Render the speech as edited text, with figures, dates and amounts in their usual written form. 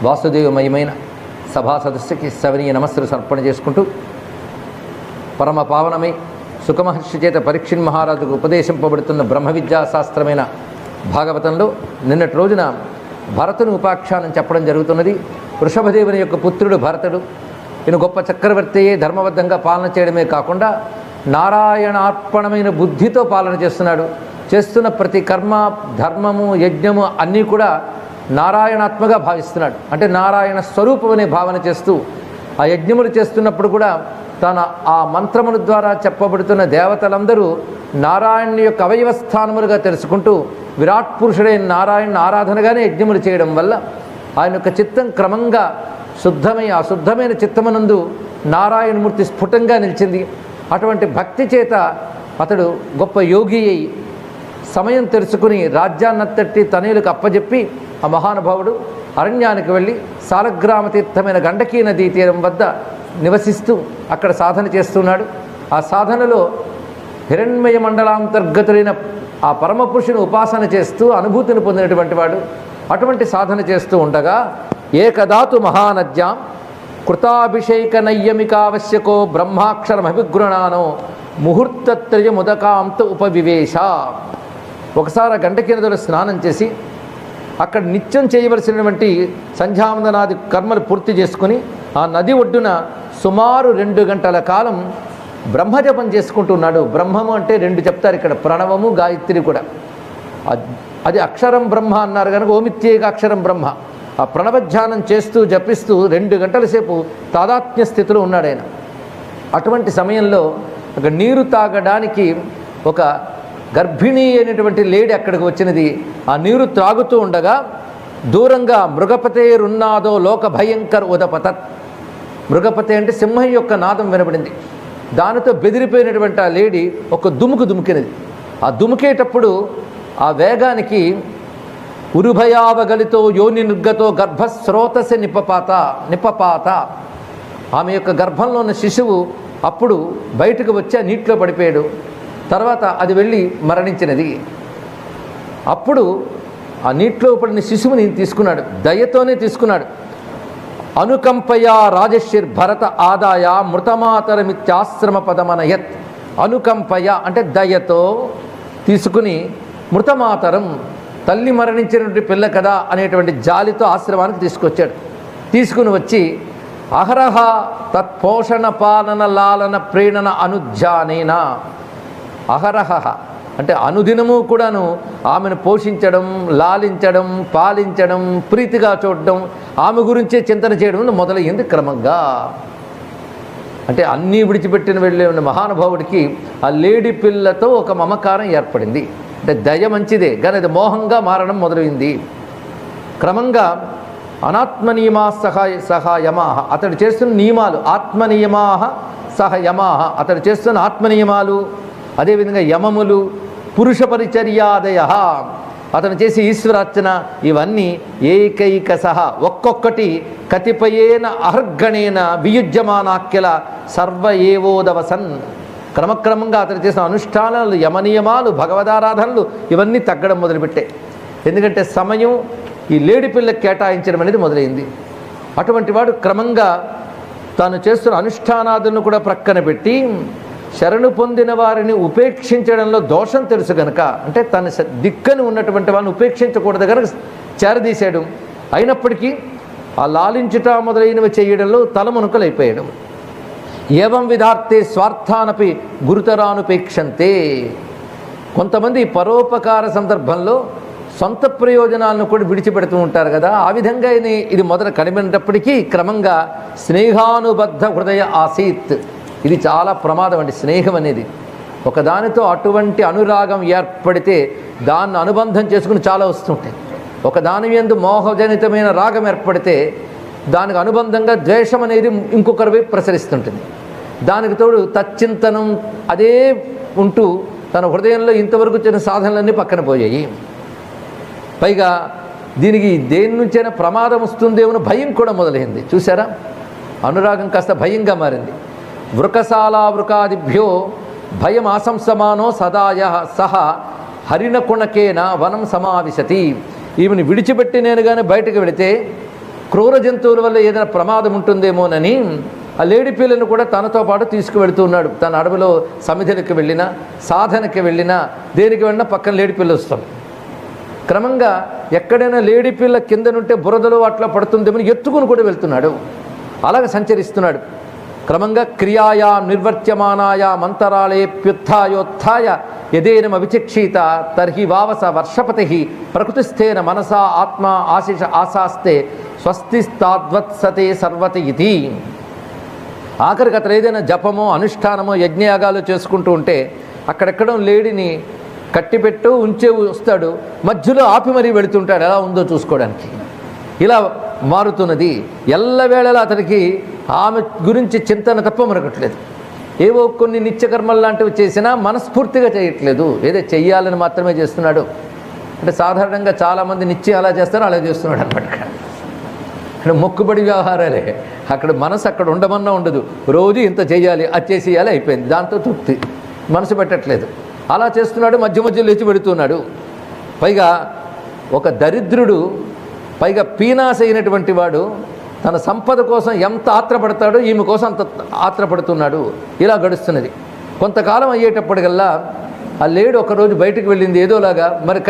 వాసుదేవమయమైన సభా సదస్సుకి సవనీయ నమస్సులు సమర్పణ చేసుకుంటూ, పరమ పావనమై సుఖమహర్షి చేత పరీక్షణ్ మహారాజుకు ఉపదేశింపబడుతున్న బ్రహ్మ విద్యాశాస్త్రమైన భాగవతంలో నిన్నటి రోజున భరతుని ఉపాఖ్యానం చెప్పడం జరుగుతున్నది. వృషభదేవుని యొక్క పుత్రుడు భరతుడు. ఈయన గొప్ప చక్రవర్తియే ధర్మబద్ధంగా పాలన చేయడమే కాకుండా నారాయణార్పణమైన బుద్ధితో పాలన చేస్తున్నాడు. చేస్తున్న ప్రతి కర్మ, ధర్మము, యజ్ఞము అన్నీ కూడా నారాయణాత్మగా భావిస్తున్నాడు. అంటే నారాయణ స్వరూపం అనే భావన చేస్తూ ఆ యజ్ఞములు చేస్తున్నప్పుడు కూడా తన ఆ మంత్రముల ద్వారా చెప్పబడుతున్న దేవతలందరూ నారాయణుని యొక్క అవయవస్థానములుగా తెలుసుకుంటూ విరాట్ పురుషుడైన నారాయణ ఆరాధనగానే యజ్ఞములు చేయడం వల్ల ఆయన యొక్క చిత్తం క్రమంగా శుద్ధమై ఆ శుద్ధమైన చిత్తమునందు నారాయణమూర్తి స్ఫుటంగా నిలిచింది. అటువంటి భక్తి చేత అతడు గొప్ప యోగి అయి సమయం తెలుసుకుని రాజ్యాన్నత్తట్టి తనయులకు అప్పజెప్పి ఆ మహానుభావుడు అరణ్యానికి వెళ్ళి సాలగ్రామ తీర్థమైన గండకీ నదీ తీరం వద్ద నివసిస్తూ అక్కడ సాధన చేస్తున్నాడు. ఆ సాధనలో హిరణ్మయ మండలాంతర్గతులైన ఆ పరమపురుషుని ఉపాసన చేస్తూ అనుభూతిని పొందినటువంటి వాడు. అటువంటి సాధన చేస్తూ ఉండగా ఏకదాతు మహానద్యాం కృతాభిషేక నయ్యమికావశ్యకో బ్రహ్మాక్షరమభిగృణానో ముహూర్తత్రయముదకాంత ఉపవివేశ. ఒకసారి ఆ గండకీ నదిలో స్నానం చేసి అక్కడ నిత్యం చేయవలసినటువంటి సంధ్యావందనాది కర్మలు పూర్తి చేసుకుని ఆ నది ఒడ్డున సుమారు 2 గంటల కాలం బ్రహ్మజపం చేసుకుంటున్నాడు. బ్రహ్మము అంటే 2 చెప్తారు ఇక్కడ, ప్రణవము, గాయత్రి కూడా. అది అక్షరం బ్రహ్మ అన్నారు కనుక ఓమిత్యేక అక్షరం బ్రహ్మ. ఆ ప్రణవధ్యానం చేస్తూ జపిస్తూ 2 గంటల సేపు తాదాత్మ్య స్థితిలో ఉన్నాడు ఆయన. అటువంటి సమయంలో ఒక నీరు తాగడానికి ఒక గర్భిణీ అయినటువంటి లేడీ అక్కడికి వచ్చినది. ఆ నీరు త్రాగుతూ ఉండగా దూరంగా మృగపతేరున్నాదో లోక భయంకర ఉదపతత్. మృగపతి అంటే సింహం యొక్క నాదం వినబడింది. దానితో బెదిరిపోయినటువంటి ఆ లేడీ ఒక దుముకినది. ఆ దుముకేటప్పుడు ఆ వేగానికి ఉరుభయావగలితో యోని నిర్గతో గర్భస్రోతస నిపపాత. ఆమె యొక్క గర్భంలో ఉన్న శిశువు అప్పుడు బయటకు వచ్చి ఆ నీటిలో పడిపోయాడు. తర్వాత అది వెళ్ళి మరణించినది. అప్పుడు ఆ నీటిలో పడిన శిశువుని తీసుకున్నాడు, దయతోనే తీసుకున్నాడు. అనుకంపయా రాజశిర్ భరత ఆదాయ మృతమాతరమిత్యాశ్రమ పదమనయత్. అనుకంపయ అంటే దయతో తీసుకుని మృతమాతరం తల్లి మరణించినటువంటి పిల్ల కదా అనేటువంటి జాలితో ఆశ్రమానికి తీసుకొచ్చాడు. తీసుకుని వచ్చి అహరహ తత్పోషణ పాలన లాలన ప్రేరణ అనుధ్యానేన. అహరహ అంటే అనుదినము కూడాను ఆమెను పోషించడం, లాలించడం, పాలించడం, ప్రీతిగా చూడడం, ఆమె గురించే చింతన చేయడం మొదలయ్యింది క్రమంగా. అంటే అన్నీ విడిచిపెట్టిన వెళ్ళే ఉన్న మహానుభావుడికి ఆ లేడీ పిల్లతో ఒక మమకారం ఏర్పడింది. అంటే దయ మంచిదే, కానీ అది మోహంగా మారడం మొదలైంది. క్రమంగా అనాత్మనియమా సహ యమాహ. అతడు చేస్తున్న నియమాలు ఆత్మనియమాహ సహ యమాహ. అతడు చేస్తున్న ఆత్మనియమాలు, అదేవిధంగా యమములు, పురుష పరిచర్యాదయ, అతను చేసే ఈశ్వరార్చన, ఇవన్నీ ఏకైక సహ ఒక్కొక్కటి కతిపయేన అహర్గణేన వియుజ్యమానాఖ్యల సర్వ ఏవోదవసన్. క్రమక్రమంగా అతను చేసిన అనుష్ఠానాలు, యమనియమాలు, భగవదారాధనలు ఇవన్నీ తగ్గడం మొదలుపెట్టాయి. ఎందుకంటే సమయం ఈ లేడి పిల్లకి కేటాయించడం అనేది మొదలైంది. అటువంటి వాడు క్రమంగా తాను చేస్తున్న అనుష్ఠానాదులను కూడా ప్రక్కన పెట్టి శరణు పొందిన వారిని ఉపేక్షించడంలో దోషం తెలుసు కనుక, అంటే తన దిక్కని ఉన్నటువంటి వాళ్ళని ఉపేక్షించకూడదు కనుక చేరదీశాడు. అయినప్పటికీ ఆ లాలించుట మొదలైనవి చేయడంలో తలమునకలైపోయాడు. ఏవం విధార్తే స్వార్థానపి గురుతరానుపేక్షంతే. కొంతమంది పరోపకార సందర్భంలో సొంత ప్రయోజనాలను కూడా విడిచిపెడుతూ ఉంటారు కదా. ఆ విధంగా ఇది మొదట కనిపినప్పటికీ క్రమంగా స్నేహానుబద్ధ హృదయ ఆసీత్. ఇది చాలా ప్రమాదం అండి. స్నేహం అనేది ఒకదానితో అటువంటి అనురాగం ఏర్పడితే దాన్ని అనుబంధం చేసుకుని చాలా వస్తుంటాయి. ఒకదాని యందు మోహజనితమైన రాగం ఏర్పడితే దానికి అనుబంధంగా ద్వేషం అనేది ఇంకొకరి వైపు ప్రసరిస్తుంటుంది. దానికి తోడు తచ్చింతనం అదే ఉంటూ తన హృదయంలో ఇంతవరకు వచ్చిన సాధనలన్నీ పక్కన పోయాయి. పైగా దీనికి దేని నుంచైనా ప్రమాదం వస్తుందేమో భయం కూడా మొదలైంది. చూసారా, అనురాగం కాస్త భయంగా మారింది. వృకశాలా వృకాదిభ్యో భయం ఆశంసమానో సదాయ సహ హరిణకుణకేన వనం సమావిశతి. ఈమెను విడిచిపెట్టి నేను కానీ బయటకు వెళితే క్రూర జంతువుల వల్ల ఏదైనా ప్రమాదం ఉంటుందేమోనని ఆ లేడి పిల్లను కూడా తనతో పాటు తీసుకువెళ్తున్నాడు. తన అడవిలో సమిధులకు వెళ్ళినా, సాధనకి వెళ్ళినా, దేనికి వెళ్ళినా పక్కన లేడి పిల్ల వస్తుంది. క్రమంగా ఎక్కడైనా లేడి పిల్ల కిందనుంటే బురదలో అట్లా పడుతుందేమో ఎత్తుకుని కూడా వెళ్తున్నాడు. అలాగే సంచరిస్తున్నాడు. క్రమంగా క్రియాయా నిర్వర్త్యమానాయా మంతరాళేప్యుత్థాయోత్థాయ యదేనం అవిచక్షీత తర్హి వావస వర్షపతి ప్రకృతిస్థేన మనసా ఆత్మ ఆశిష ఆశాస్తే స్వస్తిస్తాద్వత్సతే సర్వతి ఇది. ఆఖరికి అతను ఏదైనా జపమో అనుష్ఠానమో యజ్ఞయాగాలు చేసుకుంటూ ఉంటే అక్కడెక్కడో లేడిని కట్టిపెట్టు ఉంచే వస్తాడు, మధ్యలో ఆపి మరీ వెళుతుంటాడు ఎలా ఉందో చూసుకోవడానికి. ఇలా మారుతున్నది. ఎల్లవేళలా అతనికి ఆమె గురించి చింతన తప్ప మరొకట్లేదు. ఏవో కొన్ని నిత్యకర్మలు లాంటివి చేసినా మనస్ఫూర్తిగా చేయట్లేదు, ఏదో చెయ్యాలని మాత్రమే చేస్తున్నాడు. అంటే సాధారణంగా చాలామంది నిత్యం అలా చేస్తారు, అలా చేస్తున్నాడు అనమాట. అంటే మొక్కుబడి వ్యవహారాలే. అక్కడ మనసు అక్కడ ఉండమన్నా ఉండదు, రోజు ఇంత చేయాలి, అది చేసేయాలి, అయిపోయింది, దాంతో తృప్తి, మనసు పెట్టట్లేదు. అలా చేస్తున్నాడు, మధ్య మధ్య లేచి పెడుతున్నాడు. పైగా ఒక దరిద్రుడు, పైగా పీనాశ అయినటువంటి వాడు తన సంపద కోసం ఎంత ఆత్రపడతాడో ఈమె కోసం అంత ఆత్రపడుతున్నాడు. ఇలా గడుస్తున్నది. కొంతకాలం అయ్యేటప్పటికల్లా ఆ లేడు ఒకరోజు బయటకు వెళ్ళింది ఏదోలాగా, మరి